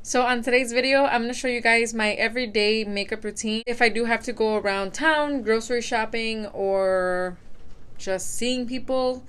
So on today's video, I'm going to show you guys my everyday makeup routine. If I do have to go around town, grocery shopping, or just seeing people,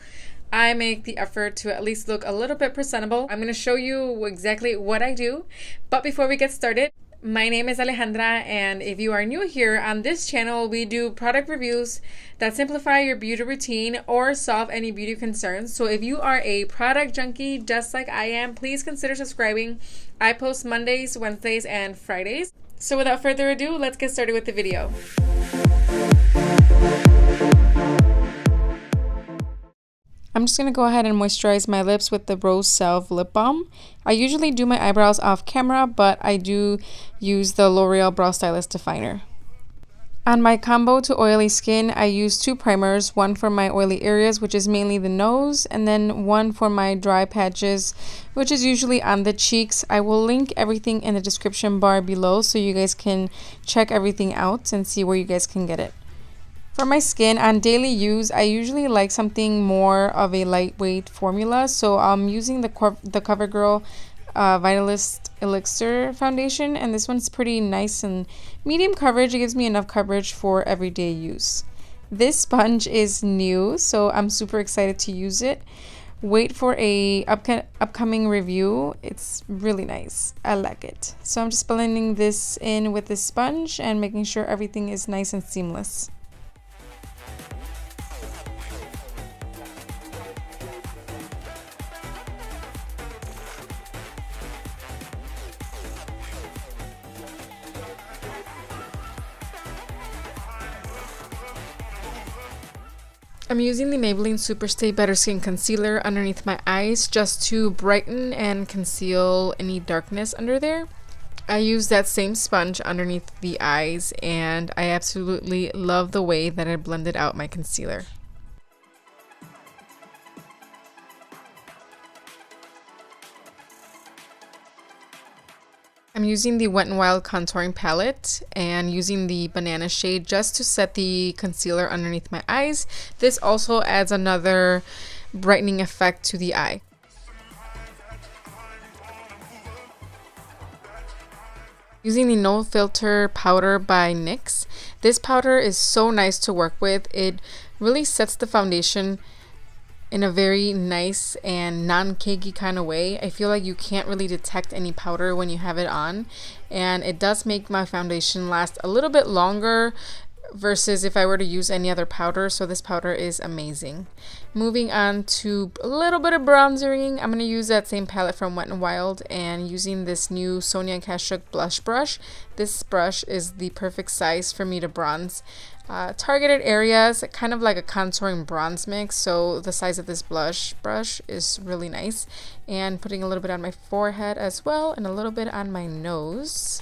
I make the effort to at least look a little bit presentable. I'm going to show you exactly what I do. But before we get started, my name is Alejandra, and if you are new here on this channel, we do product reviews that simplify your beauty routine or solve any beauty concerns. So if you are a product junkie just like I am, please consider subscribing. I post Mondays, Wednesdays, and Fridays. So without further ado, let's get started with the video. I'm just going to go ahead and moisturize my lips with the Rose Salve Lip Balm. I usually do my eyebrows off camera, but I do use the L'Oreal Brow Stylist Definer. On my combo to oily skin, I use two primers, one for my oily areas, which is mainly the nose, and then one for my dry patches, which is usually on the cheeks. I will link everything in the description bar below so you guys can check everything out and see where you guys can get it. For my skin, on daily use, I usually like something more of a lightweight formula, so I'm using the CoverGirl Vitalist Elixir foundation, and this one's pretty nice and medium coverage. It gives me enough coverage for everyday use. This sponge is new, so I'm super excited to use it. Wait for a upcoming review. It's really nice. I like it. So I'm just blending this in with this sponge and making sure everything is nice and seamless. I'm using the Maybelline Superstay Better Skin Concealer underneath my eyes just to brighten and conceal any darkness under there. I use that same sponge underneath the eyes, and I absolutely love the way that it blended out my concealer. I'm using the Wet n Wild contouring palette and using the banana shade just to set the concealer underneath my eyes. This also adds another brightening effect to the eye. Using the No Filter powder by NYX. This powder is so nice to work with. It really sets the foundation in a very nice and non-cakey kind of way. I feel like you can't really detect any powder when you have it on, and it does make my foundation last a little bit longer versus if I were to use any other powder, so this powder is amazing. Moving on to a little bit of bronzering, I'm going to use that same palette from Wet n Wild and using this new Sonia Kashuk blush brush. This brush is the perfect size for me to bronze targeted areas, kind of like a contouring bronze mix, so the size of this blush brush is really nice. And putting a little bit on my forehead as well and a little bit on my nose.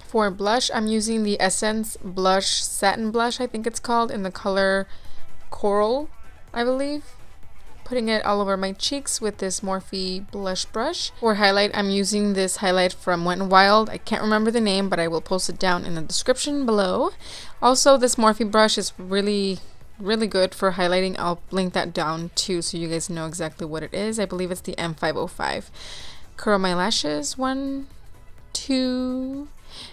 For blush, I'm using the Essence Blush Satin Blush, I think it's called, in the color Coral, I believe. Putting it all over my cheeks with this Morphe blush brush. For highlight, I'm using this highlight from Wet n Wild. I can't remember the name, but I will post it down in the description below. Also, this Morphe brush is really good for highlighting. I'll link that down too so you guys know exactly what it is. I believe it's the M505. Curl my lashes, 1, 2...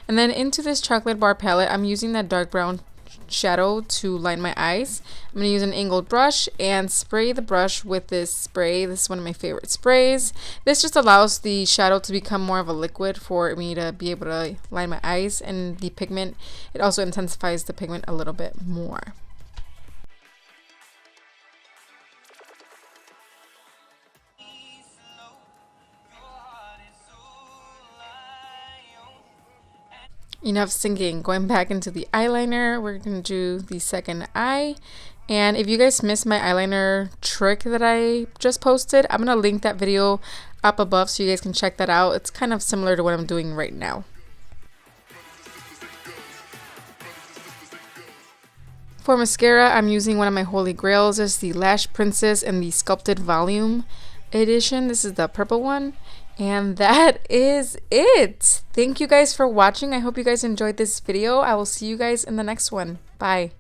And then into this chocolate bar palette, I'm using that dark brown shadow to line my eyes. I'm going to use an angled brush and spray the brush with this spray. This is one of my favorite sprays. This just allows the shadow to become more of a liquid for me to be able to line my eyes, and the pigment, it also intensifies the pigment a little bit more. Enough singing. Going back into the eyeliner, we're going to do the second eye. And if you guys missed my eyeliner trick that I just posted, I'm going to link that video up above so you guys can check that out. It's kind of similar to what I'm doing right now. For mascara, I'm using one of my holy grails. It's the Lash Princess in the Sculpted Volume edition. This is the purple one. And that is it. Thank you guys for watching. I hope you guys enjoyed this video. I will see you guys in the next one. Bye.